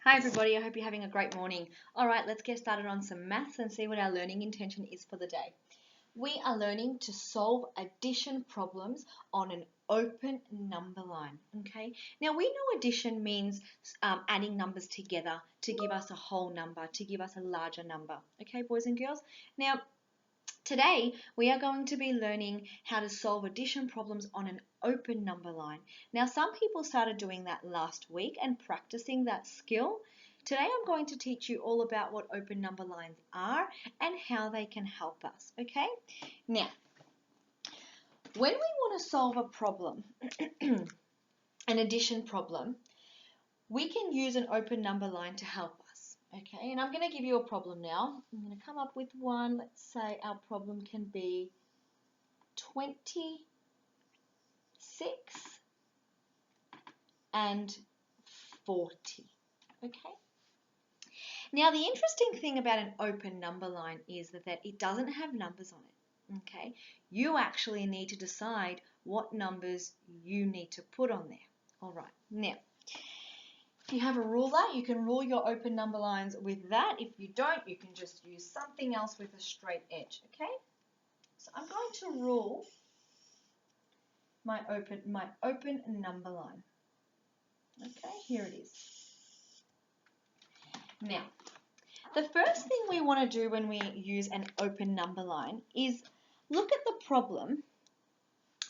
Hi everybody, I hope you're having a great morning. Alright, let's get started on some maths and see what our learning intention is for the day. We are learning to solve addition problems on an open number line, okay? Now we know addition means adding numbers together to give us a whole number, to give us a larger number, okay boys and girls? Now today, we are going to be learning how to solve addition problems on an open number line. Now, some people started doing that last week and practicing that skill. Today, I'm going to teach you all about what open number lines are and how they can help us, okay? Now, when we want to solve a problem, an addition problem, we can use an open number line to help us. Okay, and I'm going to give you a problem now. I'm going to come up with one. Let's say our problem can be 26 and 40. Okay. Now the interesting thing about an open number line is that it doesn't have numbers on it. Okay. You actually need to decide what numbers you need to put on there. All right. Now, if you have a ruler, you can rule your open number lines with that. If you don't, you can just use something else with a straight edge, okay? So I'm going to rule my open number line. Okay, here it is. Now, the first thing we want to do when we use an open number line is look at the problem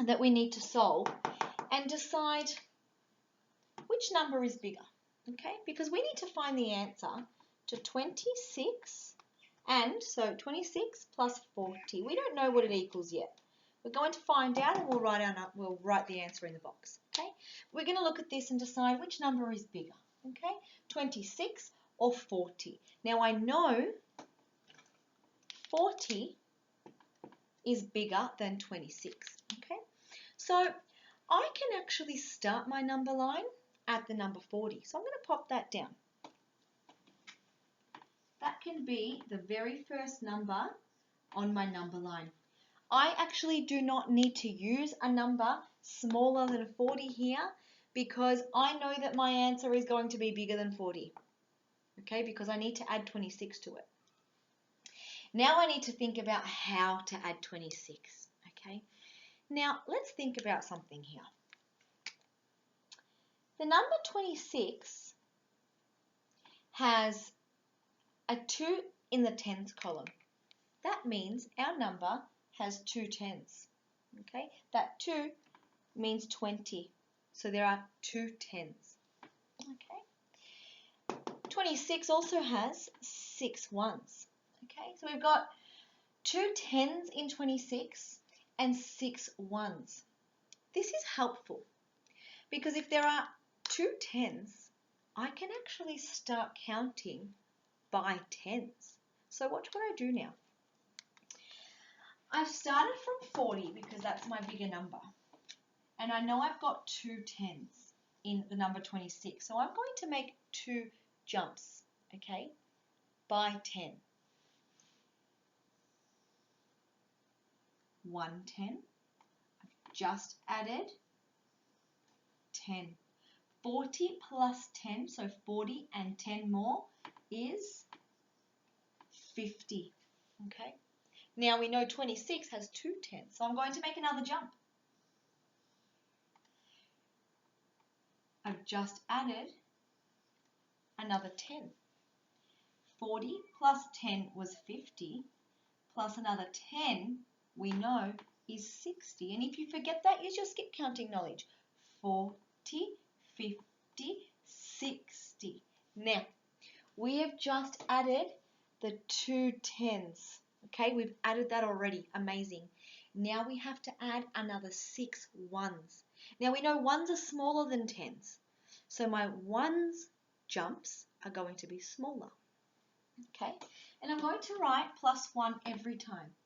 that we need to solve and decide which number is bigger. Okay, because we need to find the answer to 26 and so 26 plus 40. We don't know what it equals yet. We're going to find out and we'll write the answer in the box. Okay, we're going to look at this and decide which number is bigger. Okay, 26 or 40. Now I know 40 is bigger than 26. Okay, so I can actually start my number line at the number 40. So I'm going to pop that down. That can be the very first number on my number line. I actually do not need to use a number smaller than 40 here because I know that my answer is going to be bigger than 40. Okay, because I need to add 26 to it. Now I need to think about how to add 26. Okay, now let's think about something here. The number 26 has a 2 in the tens column. That means our number has 2 tens. Okay, that 2 means 20. So there are 2 tens. Okay, 26 also has 6 ones. Okay, so we've got 2 tens in 26 and 6 ones. This is helpful because if there are 2 tens, I can actually start counting by tens. So what would I do now? I've started from 40 because that's my bigger number. And I know I've got 2 tens in the number 26. So I'm going to make 2 jumps, okay, by 10. 1 10. I've just added 10. 40 plus 10, so 40 and 10 more is 50, okay? Now we know 26 has 2 tens, so I'm going to make another jump. I've just added another 10. 40 plus 10 was 50, plus another 10 we know is 60. And if you forget that, use your skip counting knowledge. 40, 50, 60. Now, we have just added the 2 tens. Okay, we've added that already. Amazing. Now we have to add another 6 ones. Now we know ones are smaller than tens. So my ones jumps are going to be smaller. Okay, and I'm going to write plus 1 every time.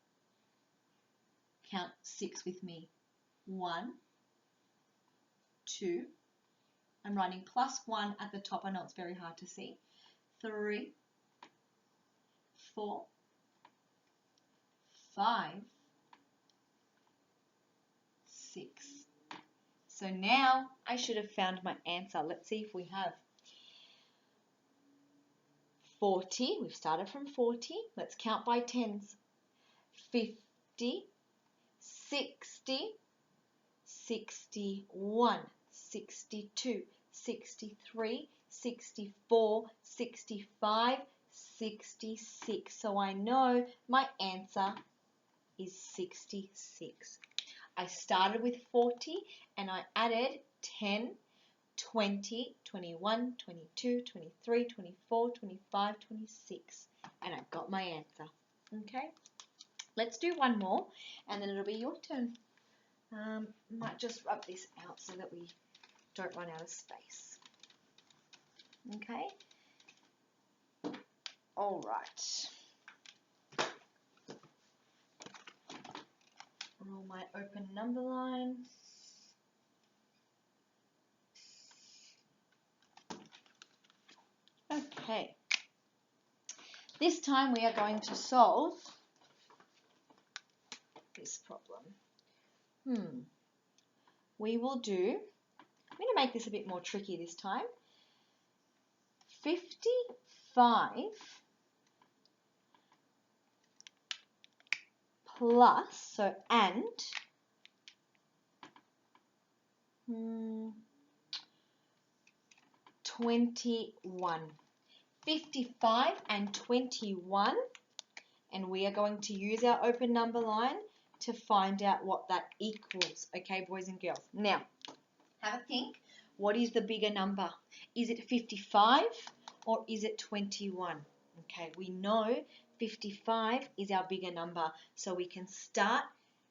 Count 6 with me. 1, 2. I'm writing plus 1 at the top. I know it's very hard to see. 3, 4, 5, 6. So now I should have found my answer. Let's see if we have. 40, we've started from 40. Let's count by tens. 50, 60, 61, 62, 63, 64, 65, 66. So I know my answer is 66. I started with 40 and I added 10, 20, 21, 22, 23, 24, 25, 26. And I got my answer. Okay, let's do one more and then it'll be your turn. Might just rub this out so that we don't run out of space. Okay. All right. Roll my open number line. Okay. This time we are going to solve this problem. We will do, I'm going to make this a bit more tricky this time. 55 plus, so and, 21. 55 and 21, and we are going to use our open number line to find out what that equals. Okay, boys and girls. Now, have a think. What is the bigger number? Is it 55 or is it 21? Okay, we know 55 is our bigger number, so we can start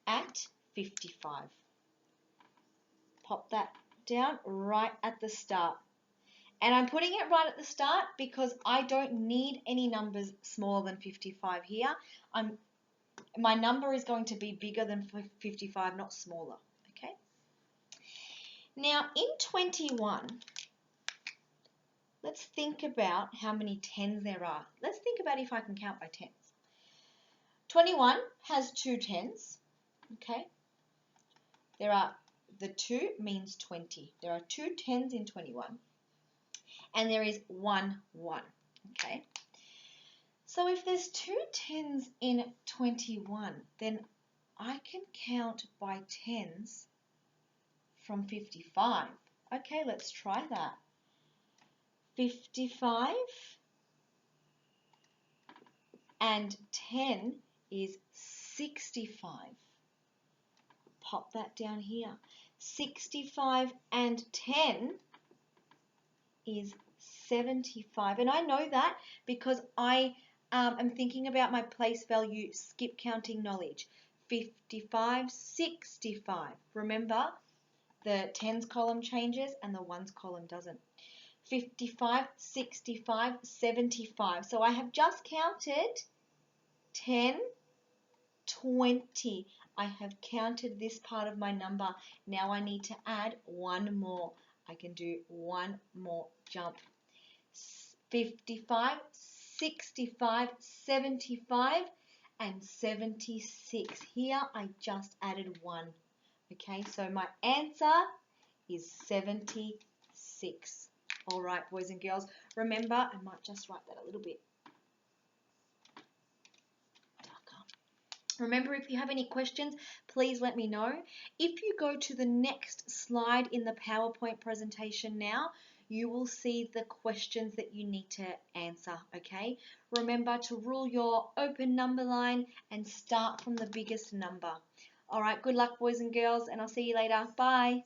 at 55. Pop that down right at the start. And I'm putting it right at the start because I don't need any numbers smaller than 55 here. My number is going to be bigger than 55, not smaller. Okay. Now in 21, let's think about how many tens there are. Let's think about if I can count by tens. 21 has 2 tens. Okay. The 2 means 20. There are 2 tens in 21. And there is 1 1, okay? So if there's 2 tens in 21, then I can count by tens from 55. Okay, let's try that. 55 and 10 is 65. Pop that down here. 65 and 10 is 75, and I know that because I am thinking about my place value skip counting knowledge. 55, 65. Remember, the tens column changes and the ones column doesn't. 55, 65, 75. So I have just counted 10, 20. I have counted this part of my number. Now I need to add one more. I can do one more jump. 55, 65, 75, and 76. Here I just added 1. Okay, so my answer is 76. All right, boys and girls. Remember, I might just write that a little bit darker. Remember, if you have any questions, please let me know. If you go to the next slide in the PowerPoint presentation now, you will see the questions that you need to answer, okay? Remember to rule your open number line and start from the biggest number. All right, good luck, boys and girls, and I'll see you later. Bye.